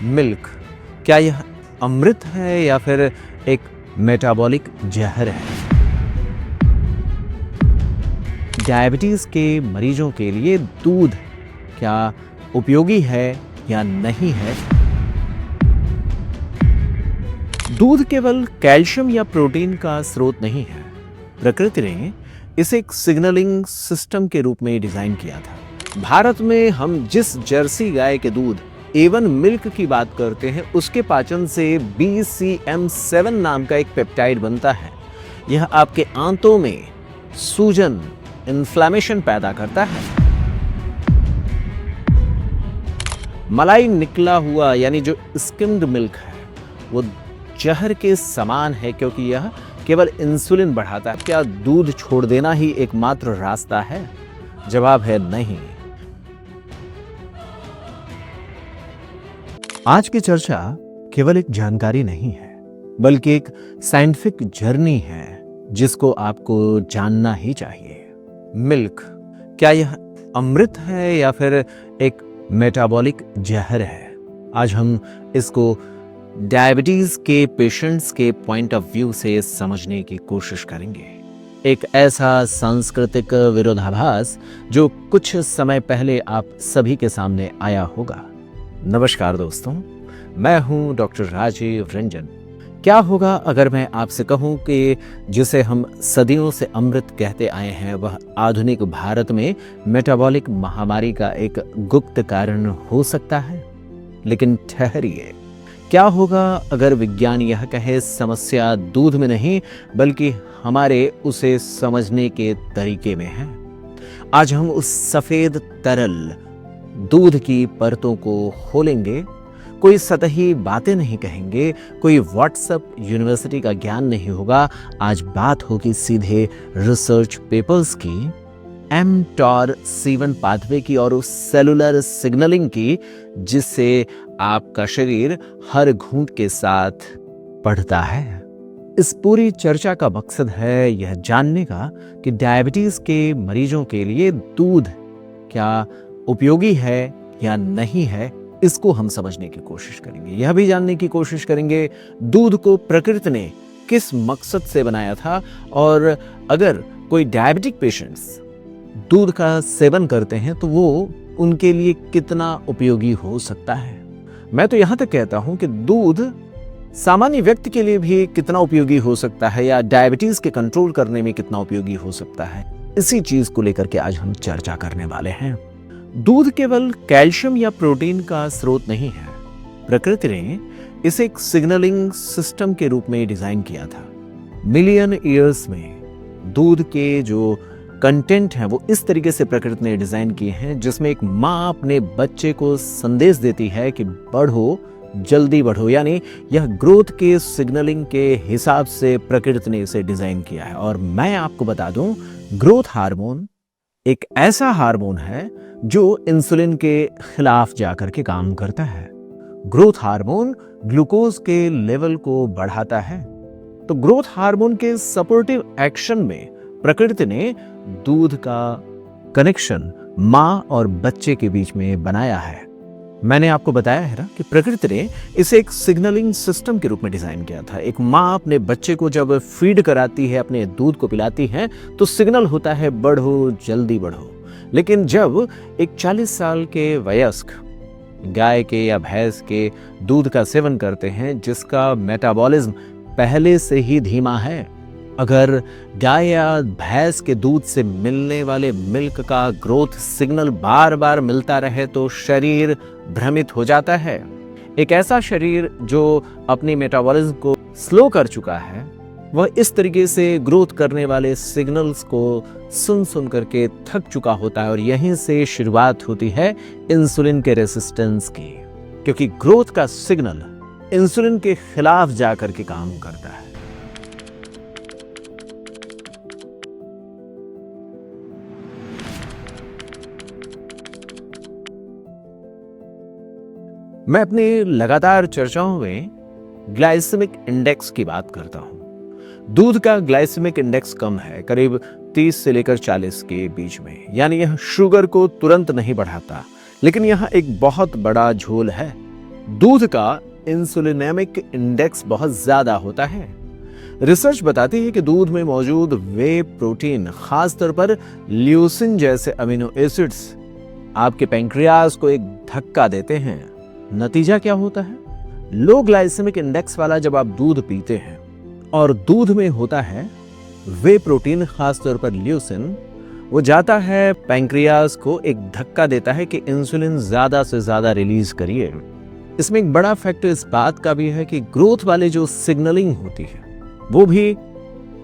Milk, क्या यह अमृत है या फिर एक मेटाबॉलिक जहर है? डायबिटीज के मरीजों के लिए दूध क्या उपयोगी है या नहीं है? दूध केवल कैल्शियम या प्रोटीन का स्रोत नहीं है। प्रकृति ने इसे एक सिग्नलिंग सिस्टम के रूप में डिजाइन किया था। भारत में हम जिस जर्सी गाय के दूध A1 मिल्क की बात करते हैं, उसके पाचन से BCM7 नाम का एक पेप्टाइड बनता है। यह आपके आंतों में सूजन, इन्फ्लेमेशन पैदा करता है। मलाई निकला हुआ यानी जो स्किम्ड मिल्क है वो जहर के समान है, क्योंकि यह केवल इंसुलिन बढ़ाता है। क्या दूध छोड़ देना ही एकमात्र रास्ता है? जवाब है नहीं। आज की चर्चा केवल एक जानकारी नहीं है, बल्कि एक साइंटिफिक जर्नी है जिसको आपको जानना ही चाहिए। मिल्क, क्या यह अमृत है या फिर एक मेटाबॉलिक जहर है? आज हम इसको डायबिटीज के पेशेंट्स के पॉइंट ऑफ व्यू से समझने की कोशिश करेंगे। एक ऐसा सांस्कृतिक विरोधाभास जो कुछ समय पहले आप सभी के सामने आया होगा। नमस्कार दोस्तों, मैं हूं डॉक्टर राजीव रंजन। क्या होगा अगर मैं आपसे कहूं कि जिसे हम सदियों से अमृत कहते आए हैं वह आधुनिक भारत में मेटाबॉलिक महामारी का एक गुप्त कारण हो सकता है? लेकिन ठहरिए, क्या होगा अगर विज्ञान यह कहे समस्या दूध में नहीं बल्कि हमारे उसे समझने के तरीके में है? आज हम उस सफेद तरल दूध की परतों को खोलेंगे। कोई सतही बातें नहीं कहेंगे, कोई व्हाट्सएप यूनिवर्सिटी का ज्ञान नहीं होगा। आज बात होगी सीधे रिसर्च पेपर्स की, mTOR-C1 पाथवे की और उस सेलुलर सिग्नलिंग की जिससे आपका शरीर हर घूंट के साथ पढ़ता है। इस पूरी चर्चा का मकसद है यह जानने का कि डायबिटीज के मरीजों के लिए दूध क्या उपयोगी है या नहीं है। इसको हम समझने की कोशिश करेंगे। यह भी जानने की कोशिश करेंगे दूध को प्रकृति ने किस मकसद से बनाया था, और अगर कोई डायबिटिक पेशेंट्स दूध का सेवन करते हैं तो वो उनके लिए कितना उपयोगी हो सकता है। मैं तो यहां तक कहता हूं कि दूध सामान्य व्यक्ति के लिए भी कितना उपयोगी हो सकता है या डायबिटीज के कंट्रोल करने में कितना उपयोगी हो सकता है। इसी चीज को लेकर के आज हम चर्चा करने वाले हैं। दूध केवल कैल्शियम या प्रोटीन का स्रोत नहीं है। प्रकृति ने इसे एक सिग्नलिंग सिस्टम के रूप में डिजाइन किया था। मिलियन ईयर्स में दूध के जो कंटेंट हैं वो इस तरीके से प्रकृति ने डिजाइन किए हैं जिसमें एक माँ अपने बच्चे को संदेश देती है कि बढ़ो, जल्दी बढ़ो। यानी यह ग्रोथ के सिग्नलिंग के हिसाब से प्रकृति ने इसे डिजाइन किया है। और मैं आपको बता दूं, ग्रोथ हार्मोन एक ऐसा हार्मोन है जो इंसुलिन के खिलाफ जाकर के काम करता है। ग्रोथ हार्मोन ग्लूकोज के लेवल को बढ़ाता है। तो ग्रोथ हार्मोन के सपोर्टिव एक्शन में प्रकृति ने दूध का कनेक्शन मां और बच्चे के बीच में बनाया है। मैंने आपको बताया है ना कि प्रकृति ने इसे एक सिग्नलिंग सिस्टम के रूप में डिजाइन किया था। एक माँ अपने बच्चे को जब फीड कराती है, अपने दूध को पिलाती है, तो सिग्नल होता है बढ़ो, जल्दी बढ़ो। लेकिन जब एक 40 साल के वयस्क गाय के या भैंस के दूध का सेवन करते हैं जिसका मेटाबॉलिज्म पहले से ही धीमा है, अगर गाय या भैंस के दूध से मिलने वाले मिल्क का ग्रोथ सिग्नल बार बार मिलता रहे तो शरीर भ्रमित हो जाता है। एक ऐसा शरीर जो अपनी मेटाबॉलिज्म को स्लो कर चुका है, वह इस तरीके से ग्रोथ करने वाले सिग्नल्स को सुन सुन करके थक चुका होता है। और यहीं से शुरुआत होती है इंसुलिन के रेसिस्टेंस की, क्योंकि ग्रोथ का सिग्नल इंसुलिन के खिलाफ जाकर के काम करता है। मैं अपनी लगातार चर्चाओं में ग्लाइसेमिक इंडेक्स की बात करता हूं। दूध का ग्लाइसेमिक इंडेक्स कम है, करीब 30 से लेकर 40 के बीच में। यानी यह शुगर को तुरंत नहीं बढ़ाता, लेकिन यह एक बहुत बड़ा झोल है। दूध का इंसुलिनेमिक इंडेक्स बहुत ज्यादा होता है। रिसर्च बताती है कि दूध में मौजूद वे प्रोटीन, खासतौर पर ल्यूसिन जैसे अमीनो एसिड्स, आपके पैंक्रियाज को एक धक्का देते हैं। नतीजा क्या होता है? लो ग्लाइसेमिक इंडेक्स वाला जब आप दूध पीते हैं और दूध में होता है वे प्रोटीन, खासतौर पर ल्यूसिन, वो जाता है पैंक्रियाज को एक धक्का देता है कि इंसुलिन ज्यादा से ज्यादा रिलीज करिए। इसमें एक बड़ा फैक्टर इस बात का भी है कि ग्रोथ वाले जो सिग्नलिंग होती है वो भी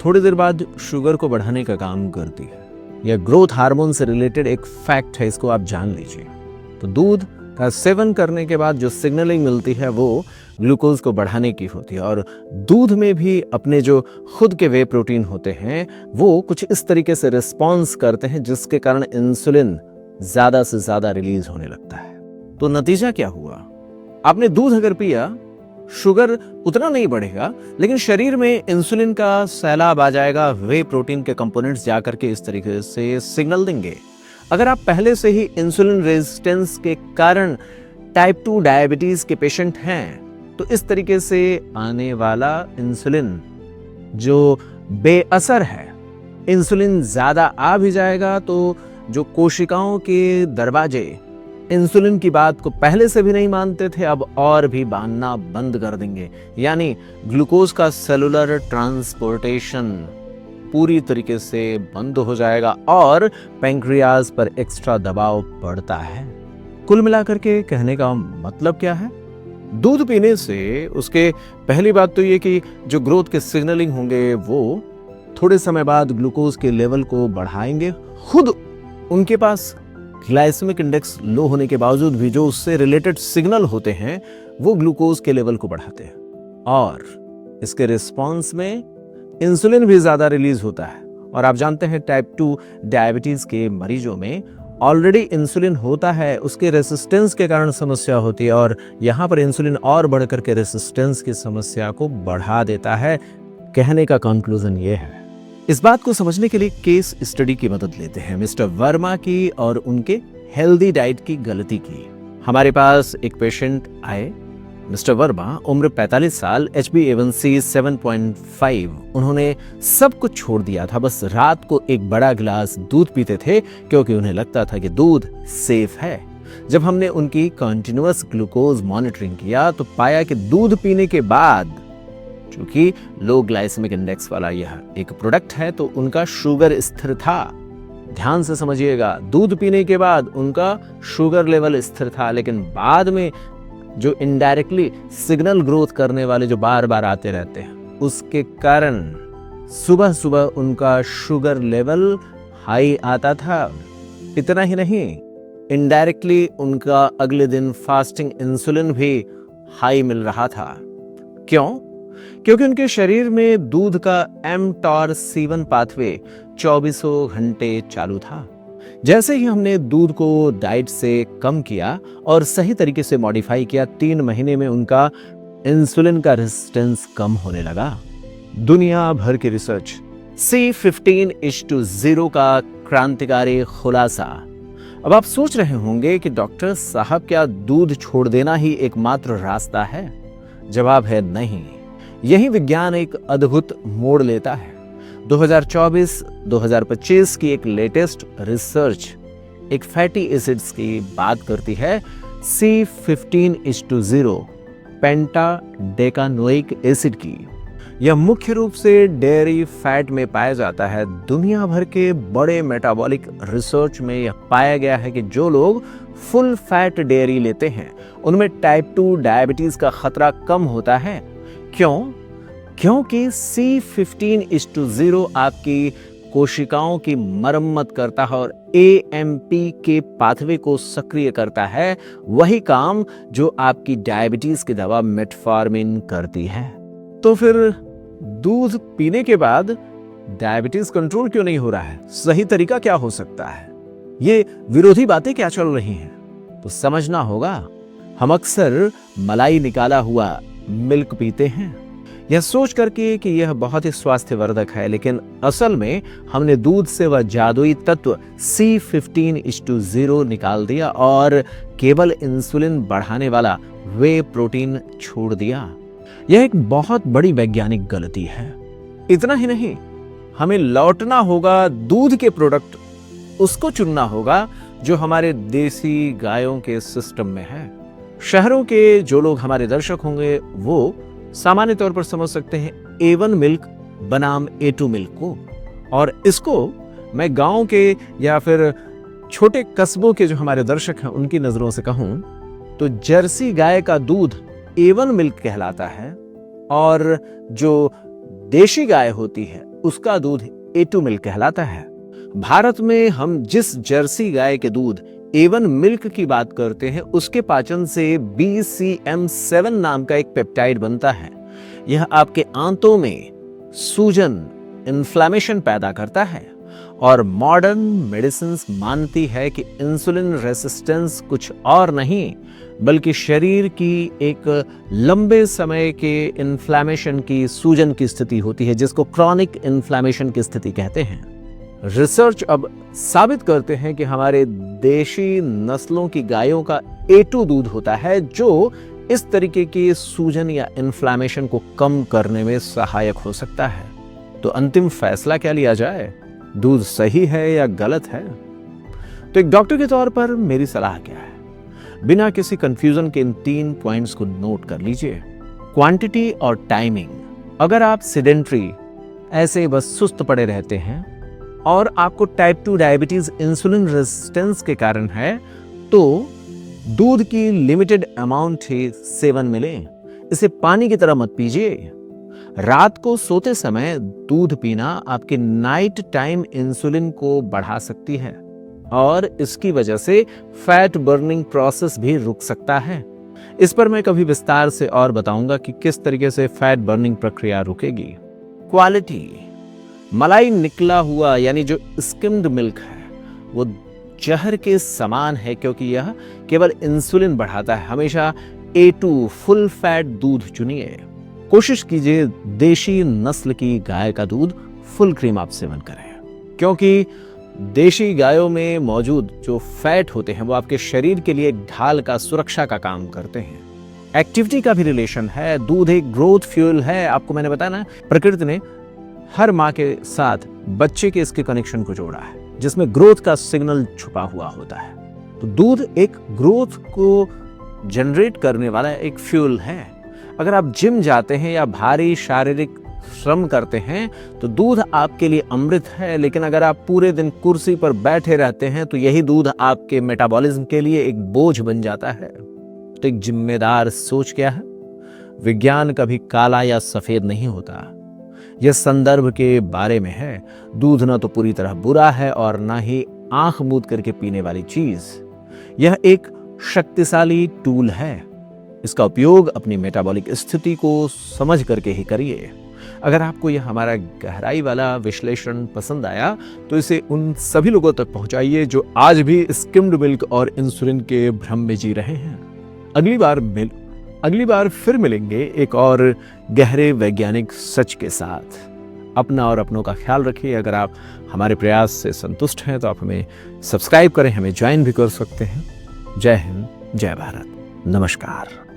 थोड़ी देर बाद शुगर को बढ़ाने का काम करती है। यह ग्रोथ हार्मोन से रिलेटेड एक फैक्ट है, इसको आप जान लीजिए। तो दूध का सेवन करने के बाद जो सिग्नलिंग मिलती है वो ग्लूकोज को बढ़ाने की होती है, और दूध में भी अपने जो खुद के वे प्रोटीन होते हैं वो कुछ इस तरीके से रिस्पॉन्स करते हैं जिसके कारण इंसुलिन ज्यादा से ज्यादा रिलीज होने लगता है। तो नतीजा क्या हुआ? आपने दूध अगर पिया, शुगर उतना नहीं बढ़ेगा, लेकिन शरीर में इंसुलिन का सैलाब आ जाएगा। वे प्रोटीन के कंपोनेंट्स जाकर के इस तरीके से सिग्नल देंगे। अगर आप पहले से ही इंसुलिन रेजिस्टेंस के कारण टाइप 2 डायबिटीज के पेशेंट हैं, तो इस तरीके से आने वाला इंसुलिन जो बेअसर है, इंसुलिन ज्यादा आ भी जाएगा तो जो कोशिकाओं के दरवाजे इंसुलिन की बात को पहले से भी नहीं मानते थे, अब और भी मानना बंद कर देंगे। यानी ग्लूकोज का सेलुलर ट्रांसपोर्टेशन पूरी तरीके से बंद हो जाएगा और पैंक्रियाज पर एक्स्ट्रा दबाव पड़ता है। कुल मिलाकर के कहने का मतलब क्या है? दूध पीने से उसके पहली बात तो ये कि जो ग्रोथ के सिग्नलिंग होंगे वो थोड़े समय बाद ग्लूकोज के लेवल को बढ़ाएंगे। खुद उनके पास ग्लाइसेमिक इंडेक्स लो होने के बावजूद भी जो उससे रिलेटेड सिग्नल होते हैं वो ग्लूकोज के लेवल को बढ़ाते हैं, और इसके रिस्पॉन्स में इंसुलिन भी ज्यादा रिलीज होता है। और आप जानते हैं टाइप 2 डायबिटीज के मरीजों में ऑलरेडी इंसुलिन होता है, उसके रेसिस्टेंस के कारण समस्या होती है, और यहां पर इंसुलिन और बढ़कर के रेसिस्टेंस की समस्या को बढ़ा देता है। कहने का कंक्लूजन ये है। इस बात को समझने के लिए केस स्टडी की मदद लेते हैं, मिस्टर वर्मा की और उनके हेल्दी डाइट की गलती की। हमारे पास एक पेशेंट आए, मिस्टर वर्मा, उम्र 45 साल, HbA1c 7.5। उन्होंने सब कुछ छोड़ दिया था, बस रात को एक बड़ा गिलास दूध पीते थे क्योंकि उन्हें लगता था कि दूध सेफ है। जब हमने उनकी कंटिन्यूअस ग्लूकोज मॉनिटरिंग किया तो पाया कि दूध पीने के बाद, चूंकि लो ग्लाइसेमिक इंडेक्स वाला यह एक प्रोडक्ट है, तो उनका शुगर स्थिर था। ध्यान से समझिएगा, दूध पीने के बाद उनका शुगर लेवल स्थिर था, लेकिन बाद में जो इनडायरेक्टली सिग्नल ग्रोथ करने वाले जो बार बार आते रहते हैं उसके कारण सुबह सुबह उनका शुगर लेवल हाई आता था। इतना ही नहीं, इनडायरेक्टली उनका अगले दिन फास्टिंग इंसुलिन भी हाई मिल रहा था। क्यों? क्योंकि उनके शरीर में दूध का mTOR-C1 पाथवे 24 घंटे चालू था। जैसे ही हमने दूध को डाइट से कम किया और सही तरीके से मॉडिफाई किया, 3 महीने में उनका इंसुलिन का रेजिस्टेंस कम होने लगा। दुनिया भर की रिसर्च, C15:0 का क्रांतिकारी खुलासा। अब आप सोच रहे होंगे कि डॉक्टर साहब, क्या दूध छोड़ देना ही एकमात्र रास्ता है? जवाब है नहीं। यही विज्ञान एक अद्भुत मोड़ लेता है। 2024-2025 की एक लेटेस्ट रिसर्च एक फैटी एसिड्स की बात करती है, C15:0 पेंटाडेकानोइक एसिड की। यह मुख्य रूप से डेयरी फैट में पाया जाता है। दुनिया भर के बड़े मेटाबॉलिक रिसर्च में यह पाया गया है कि जो लोग फुल फैट डेयरी लेते हैं उनमें टाइप 2 डायबिटीज का खतरा कम होता है। क्यों? क्योंकि C15:0 आपकी कोशिकाओं की मरम्मत करता है और AMP के पाथवे को सक्रिय करता है, वही काम जो आपकी डायबिटीज की दवा मेटफॉर्मिन करती है। तो फिर दूध पीने के बाद डायबिटीज कंट्रोल क्यों नहीं हो रहा है? सही तरीका क्या हो सकता है? ये विरोधी बातें क्या चल रही हैं? तो समझना होगा। हम अक्सर मलाई निकाला हुआ मिल्क पीते हैं, यह सोच करके कि यह बहुत ही स्वास्थ्यवर्धक है, लेकिन असल में हमने दूध से वह जादुई तत्व C15:0 निकाल दिया और केवल इंसुलिन बढ़ाने वाला वे प्रोटीन छोड़ दिया। यह एक बहुत बड़ी वैज्ञानिक गलती है। इतना ही नहीं, हमें लौटना होगा दूध के प्रोडक्ट, उसको चुनना होगा जो हमारे देसी गायों के सिस्टम में है। शहरों के जो लोग हमारे दर्शक होंगे वो सामान्य तौर पर समझ सकते हैं A1 मिल्क बनाम A2 मिल्क को, और इसको मैं गांव के या फिर छोटे कस्बों के जो हमारे दर्शक हैं उनकी नजरों से कहूं तो जर्सी गाय का दूध A1 मिल्क कहलाता है, और जो देशी गाय होती है उसका दूध A2 मिल्क कहलाता है। भारत में हम जिस जर्सी गाय के दूध A1 मिल्क की बात करते हैं उसके पाचन से BCM7 नाम का एक पेप्टाइड बनता है। यह आपके आंतों में सूजन, इन्फ्लेमेशन पैदा करता है, और मॉडर्न मेडिसिन्स मानती है कि इंसुलिन रेसिस्टेंस कुछ और नहीं बल्कि शरीर की एक लंबे समय के इन्फ्लेमेशन की, सूजन की स्थिति होती है जिसको क्रॉनिक इन्फ्लेमेशन की स्थिति कहते हैं। रिसर्च अब साबित करते हैं कि हमारे देशी नस्लों की गायों का A2 दूध होता है जो इस तरीके की सूजन या इन्फ्लेमेशन को कम करने में सहायक हो सकता है। तो अंतिम फैसला क्या लिया जाए, दूध सही है या गलत है? तो एक डॉक्टर के तौर पर मेरी सलाह क्या है? बिना किसी कंफ्यूजन के इन 3 पॉइंट्स को नोट कर लीजिए। क्वांटिटी और टाइमिंग। अगर आप सेडेंट्री, ऐसे बस सुस्त पड़े रहते हैं और आपको टाइप 2 डायबिटीज, इंसुलिन रेजिस्टेंस के कारण है, तो दूध की लिमिटेड अमाउंट ही सेवन मिले। इसे पानी की तरह मत पीजिए। रात को सोते समय दूध पीना आपके नाइट टाइम इंसुलिन को बढ़ा सकती है और इसकी वजह से फैट बर्निंग प्रोसेस भी रुक सकता है। इस पर मैं कभी विस्तार से और बताऊंगा कि किस तरीके से फैट बर्निंग प्रक्रिया रुकेगी। क्वालिटी। मलाई निकला हुआ यानी जो स्किम्ड मिल्क है वो जहर के समान है क्योंकि यह केवल इंसुलिन बढ़ाता है। हमेशा A2 फुल फैट दूध चुनिए। कोशिश कीजिए देशी नस्ल की गाय का दूध फुल क्रीम आप सेवन करें, क्योंकि देशी गायों में मौजूद जो फैट होते हैं वो आपके शरीर के लिए एक ढाल का, सुरक्षा का काम करते हैं। एक्टिविटी का भी रिलेशन है। दूध एक ग्रोथ फ्यूल है। आपको मैंने बताया ना, प्रकृति ने हर माँ के साथ बच्चे के इसके कनेक्शन को जोड़ा है जिसमें ग्रोथ का सिग्नल छुपा हुआ होता है। तो दूध एक ग्रोथ को जनरेट करने वाला एक फ्यूल है। अगर आप जिम जाते हैं या भारी शारीरिक श्रम करते हैं तो दूध आपके लिए अमृत है, लेकिन अगर आप पूरे दिन कुर्सी पर बैठे रहते हैं तो यही दूध आपके मेटाबॉलिज्म के लिए एक बोझ बन जाता है। तो एक जिम्मेदार सोच क्या है? विज्ञान कभी काला या सफेद नहीं होता, यह संदर्भ के बारे में है। दूध ना तो पूरी तरह बुरा है और ना ही आंख मूंद करके पीने वाली चीज। यह एक शक्तिशाली टूल है। इसका उपयोग अपनी मेटाबॉलिक स्थिति को समझ करके ही करिए। अगर आपको यह हमारा गहराई वाला विश्लेषण पसंद आया तो इसे उन सभी लोगों तक पहुंचाइए जो आज भी स्किम्ड मिल्क और इंसुलिन के भ्रम में जी रहे हैं। अगली बार फिर मिलेंगे एक और गहरे वैज्ञानिक सच के साथ। अपना और अपनों का ख्याल रखिए। अगर आप हमारे प्रयास से संतुष्ट हैं तो आप हमें सब्सक्राइब करें, हमें ज्वाइन भी कर सकते हैं। जय हिंद, जय भारत, नमस्कार।